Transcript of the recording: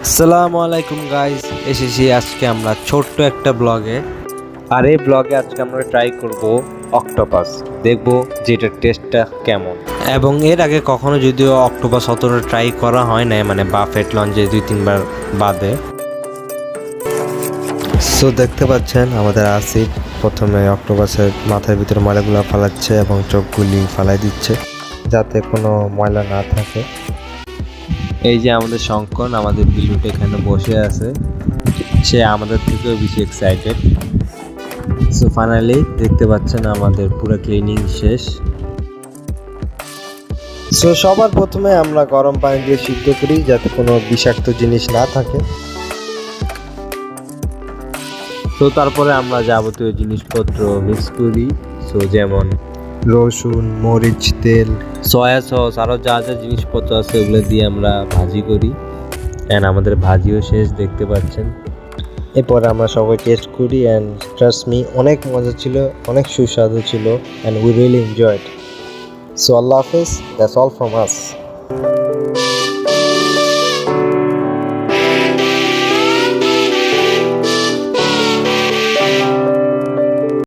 আসসালামু আলাইকুম গাইস, এসেছি আজকে আমরা ছোট্ট একটা ব্লগে। আর এই ব্লগে আজকে আমরা ট্রাই করব অক্টোপাস, দেখব যে এটার টেস্টটা কেমন। এবং এর আগে কখনো যদিও অক্টোপাস অতটা ট্রাই করা হয় না, মানে বাফেট লঞ্চে 2-3 বার বাদে। সো দেখতে পাচ্ছেন আমাদের আসিফ প্রথমে অক্টোপাসের মাথার ভিতরে ময়লাগুলো ফালাচ্ছে এবং চোখগুলি ফালাই দিচ্ছে যাতে কোনো ময়লা না থাকে। এই যে আমাদের শঙ্কন, আমাদের বিলুটা এখানে বসে আছে, সে আমাদের থেকেও বেশি এক্সাইটেড। সো ফাইনালি দেখতে পাচ্ছেন আমাদের পুরো ক্লিনিং শেষ। সো সবার প্রথমে আমরা গরম পানি দিয়ে সিদ্ধ করি যাতে কোনো বিষাক্ত জিনিস না থাকে। তো তারপরে আমরা যাবতীয় জিনিসপত্র মিক্স করি, সো যেমন রসুন, মরিচ, তেল, সয়া সস, আরও যা যা জিনিসপত্র আছে ওগুলো দিয়ে আমরা ভাজি করি। অ্যান্ড আমাদের ভাজিও শেষ, দেখতে পাচ্ছেন। এরপরে আমরা সবাই টেস্ট করি অ্যান্ড ট্রাস্ট মি, অনেক মজা ছিল, অনেক সুস্বাদু ছিল and we really enjoyed. So আল্লাহ হাফেজ, দ্যাটস অল ফ্রম আস।